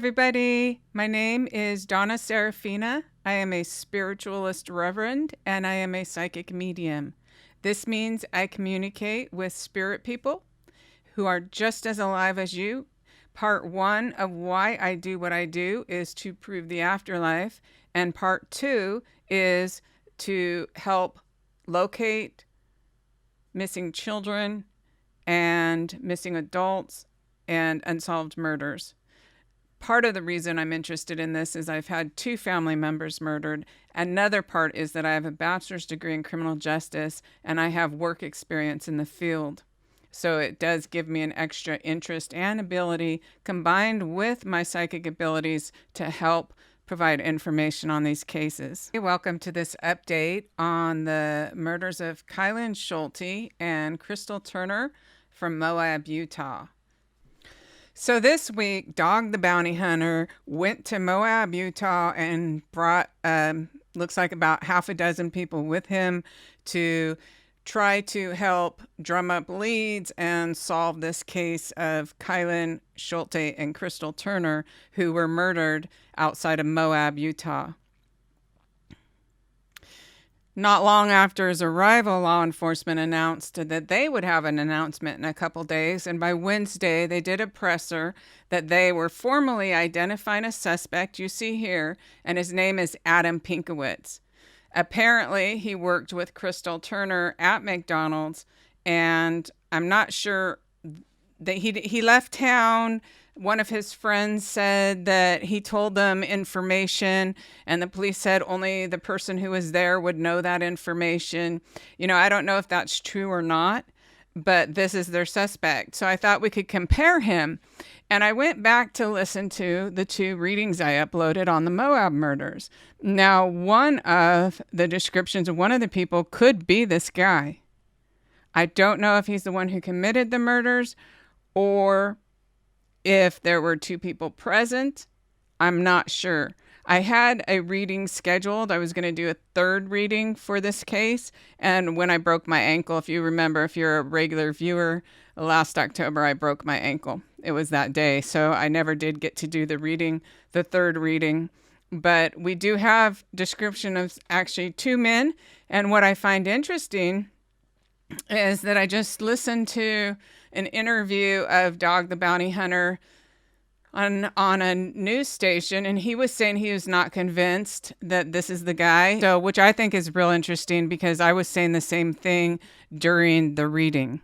everybody. My name is Donna Seraphina. I am a spiritualist reverend and I am a psychic medium. This means I communicate with spirit people who are just as alive as you. Part one of why I do what I do is to prove the afterlife, and part two is to help locate missing children and missing adults and unsolved murders. Part of the reason I'm interested in this is I've had 2 family members murdered. Another part is that I have a bachelor's degree in criminal justice and I have work experience in the field. So it does give me an extra interest and ability combined with my psychic abilities to help provide information on these cases. Welcome to this update on the murders of Kylen Schulte and Crystal Turner from Moab, Utah. So this week, Dog the Bounty Hunter went to Moab, Utah and brought, looks like about half a dozen people with him to try to help drum up leads and solve this case of Kylen Schulte and Crystal Turner, who were murdered outside of Moab, Utah. Not long after his arrival, law enforcement announced that they would have an announcement in a couple days, and by Wednesday, they did a presser that they were formally identifying a suspect you see here, and his name is Adam Pinkowitz. Apparently, he worked with Crystal Turner at McDonald's, and I'm not sure that he left town. One of his friends said that he told them information and the police said only the person who was there would know that information. You know, I don't know if that's true or not, but this is their suspect. So I thought we could compare him. And I went back to listen to the 2 readings I uploaded on the Moab murders. Now, one of the descriptions of one of the people could be this guy. I don't know if he's the one who committed the murders or if there were 2 people present. I'm not sure. I had a reading scheduled. I was going to do a 3rd reading for this case. And when I broke my ankle, if you remember, if you're a regular viewer, last October, I broke my ankle. It was that day. So I never did get to do the 3rd reading. But we do have description of actually 2 men. And what I find interesting is that I just listened to an interview of Dog the Bounty Hunter on a news station, and he was saying he was not convinced that this is the guy. So, which I think is real interesting because I was saying the same thing during the reading.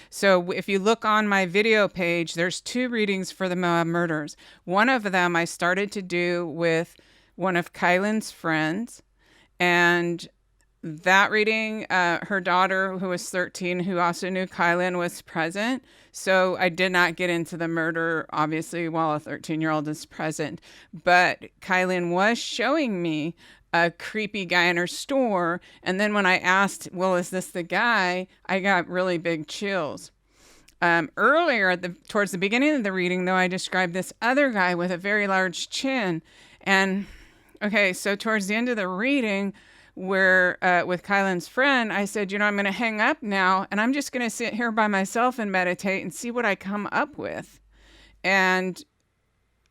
So if you look on my video page, there's 2 readings for the Moab murders. One of them I started to do with one of Kylen's friends, and that reading, her daughter, who was 13, who also knew Kylen, was present. So I did not get into the murder, obviously, while a 13-year-old is present. But Kylen was showing me a creepy guy in her store. And then when I asked, well, is this the guy? I got really big chills. Earlier, towards the beginning of the reading, though, I described this other guy with a very large chin. And, okay, so towards the end of the reading, where with Kylen's friend, I said, I'm going to hang up now and I'm just going to sit here by myself and meditate and see what I come up with. And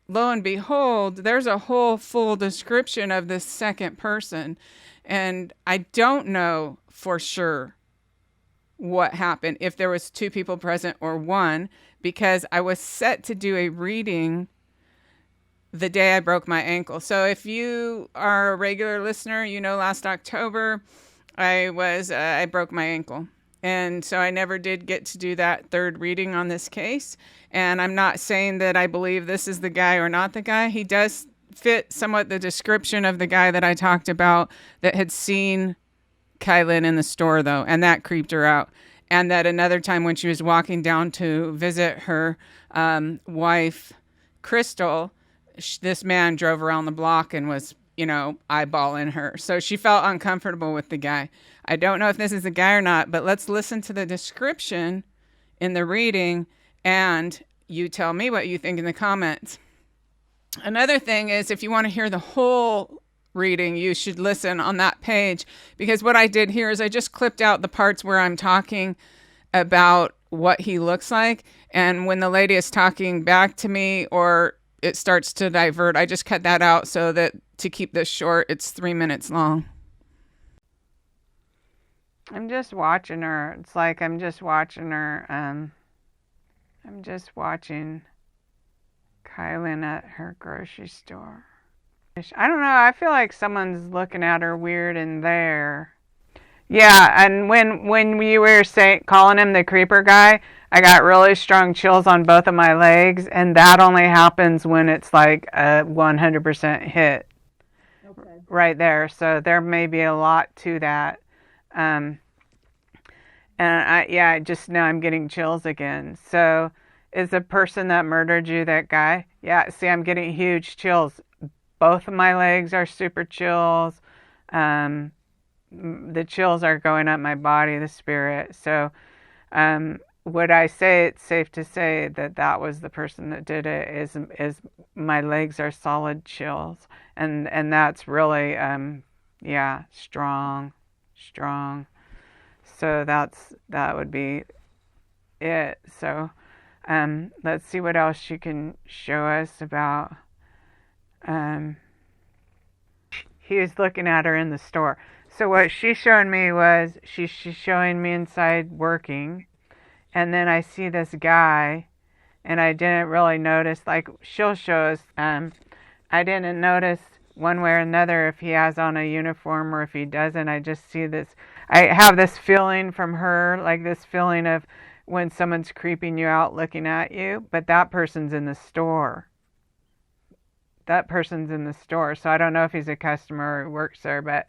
lo and behold, there's a whole full description of this second person. And I don't know for sure what happened, if there was 2 people present or 1, because I was set to do a reading the day I broke my ankle. So if you are a regular listener, last October, I broke my ankle. And so I never did get to do that 3rd reading on this case. And I'm not saying that I believe this is the guy or not the guy. He does fit somewhat the description of the guy that I talked about that had seen Kylen in the store, though. And that creeped her out. And that another time when she was walking down to visit her wife, Crystal, this man drove around the block and was, eyeballing her. So she felt uncomfortable with the guy. I don't know if this is the guy or not, but let's listen to the description in the reading and you tell me what you think in the comments. Another thing is, if you want to hear the whole reading, you should listen on that page, because what I did here is I just clipped out the parts where I'm talking about what he looks like. And when the lady is talking back to me or it starts to divert. I just cut that out so that to keep this short, it's 3 minutes long. I'm just watching her. It's like I'm just watching her. I'm just watching Kylen at her grocery store. I don't know. I feel like someone's looking at her weird in there. Yeah, and when you were calling him the creeper guy, I got really strong chills on both of my legs, and that only happens when it's like a 100% hit. Okay. Right there. So there may be a lot to that. Um, and I just now I'm getting chills again. So is the person that murdered you that guy? Yeah, see, I'm getting huge chills. Both of my legs are super chills. The chills are going up my body, the spirit. So would I say it's safe to say that that was the person that did it? Is my legs are solid chills, and that's really strong. So that would be it. So let's see what else she can show us about. He was looking at her in the store. So what she's showing me was she's showing me inside working, and then I see this guy, and I didn't really notice. Like she'll show us. I didn't notice one way or another if he has on a uniform or if he doesn't. I just see this. I have this feeling from her, like this feeling of when someone's creeping you out, looking at you, but that person's in the store. So I don't know if he's a customer or works there, but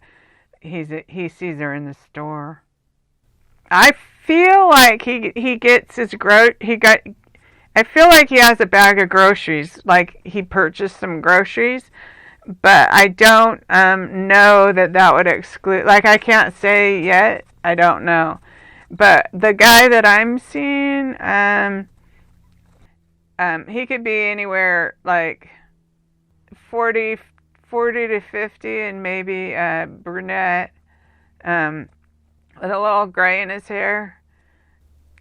he sees her in the store. I feel like he gets his I feel like he has a bag of groceries, like he purchased some groceries, but I don't know that would exclude. Like I can't say yet. I don't know, but the guy that I'm seeing, he could be anywhere like 40 to 50, and maybe brunette, with a little gray in his hair.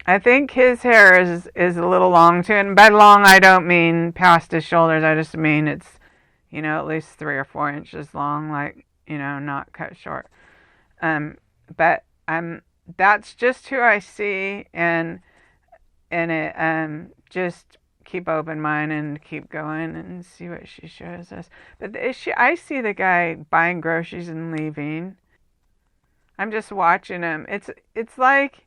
I think his hair is a little long too, and by long I don't mean past his shoulders. I just mean it's, at least 3 or 4 inches long, like, not cut short. But that's just who I see, and it just keep open mind and keep going and see what she shows us. But I see the guy buying groceries and leaving. I'm just watching him. It's like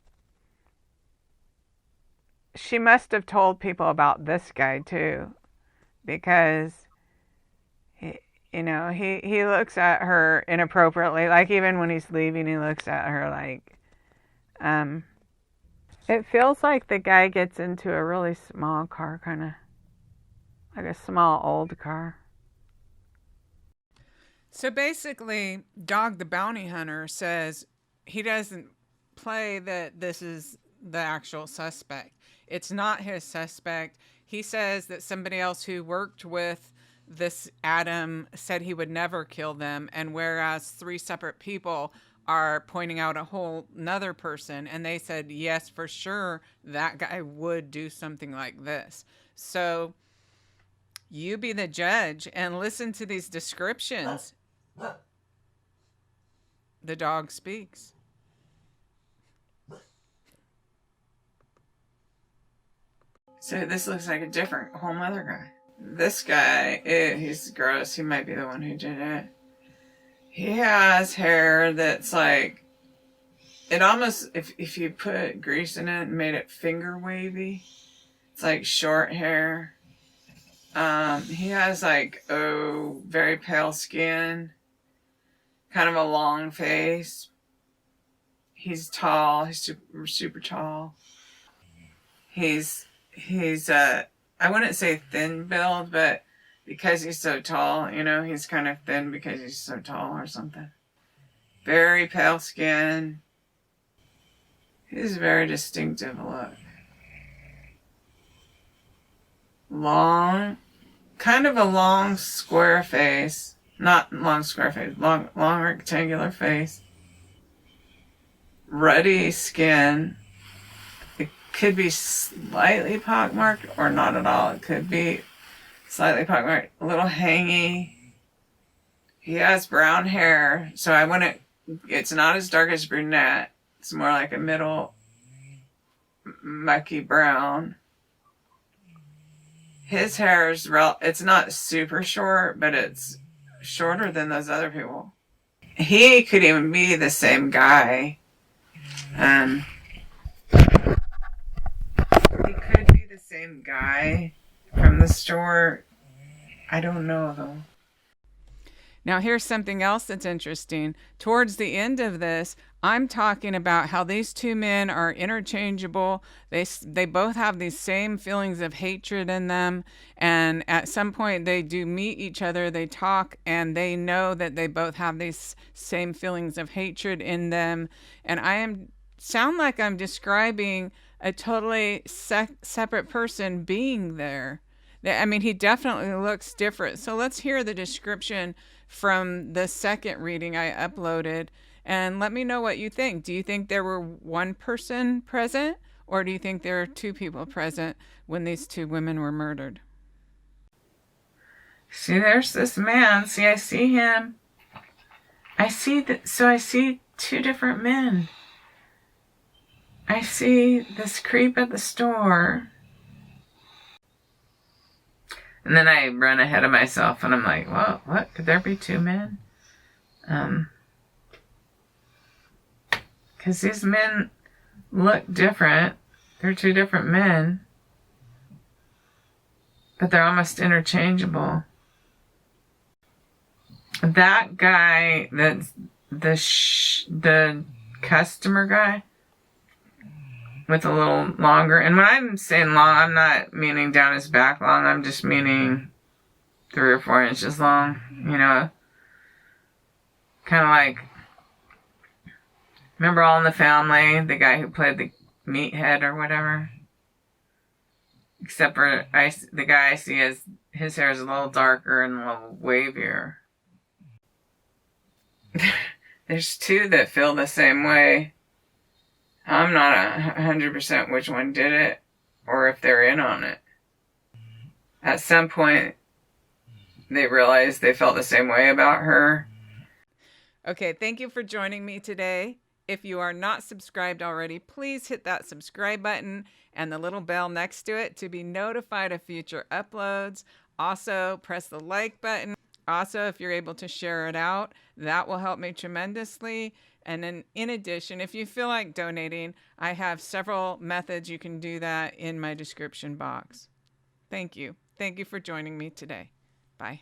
she must have told people about this guy too, because he looks at her inappropriately. Like even when he's leaving, he looks at her like it feels like the guy gets into a really small car, kind of like a small old car. So basically, Dog the Bounty Hunter says he doesn't play that this is the actual suspect. It's not his suspect. He says that somebody else who worked with this Adam said he would never kill them, and whereas 3 separate people are pointing out a whole another person, and they said yes, for sure that guy would do something like this. So you be the judge and listen to these descriptions. The dog speaks. So this looks like a different whole other guy. This guy, he's gross. He might be the one who did it. He has hair that's like, it almost, if you put grease in it and made it finger wavy, it's like short hair. He has like, very pale skin, kind of a long face. He's tall. He's super, super tall. He's I wouldn't say thin build, but because he's so tall, he's kind of thin because he's so tall or something. Very pale skin. He's very distinctive look. Long, kind of a long square face. Not long square face, long rectangular face. Ruddy skin. It could be slightly pockmarked or not at all. It could be slightly pockmarked, a little hangy. He has brown hair, so I wouldn't, it's not as dark as brunette. It's more like a middle mucky brown. His hair is it's not super short, but it's shorter than those other people. He could even be the same guy. He could be the same guy from the store. I don't know though. Now here's something else that's interesting. Towards the end of this, I'm talking about how these two men are interchangeable. They both have these same feelings of hatred in them, and at some point they do meet each other, they talk, and they know that they both have these same feelings of hatred in them. And sound like I'm describing a totally separate person being there. I mean, he definitely looks different. So let's hear the description from the second reading I uploaded, and let me know what you think. Do you think there were one person present, or do you think there were two people present when these two women were murdered? See, there's this man. See, I see him. I see two different men. I see this creep at the store. And then I run ahead of myself and I'm like, whoa, what? Could there be two men? Because these men look different. They're two different men. But they're almost interchangeable. That guy, the customer guy, with a little longer, and when I'm saying long, I'm not meaning down his back long, I'm just meaning 3 or 4 inches long, you know, kind of like, remember All in the Family, the guy who played the meathead or whatever, except for the guy I see, his hair is a little darker and a little wavier. There's two that feel the same way. I'm not 100% which one did it or if they're in on it. At some point, they realized they felt the same way about her. Okay, thank you for joining me today. If you are not subscribed already, please hit that subscribe button and the little bell next to it to be notified of future uploads. Also, press the like button. Also, if you're able to share it out, that will help me tremendously. And then in addition, if you feel like donating, I have several methods you can do that in my description box. Thank you. Thank you for joining me today. Bye.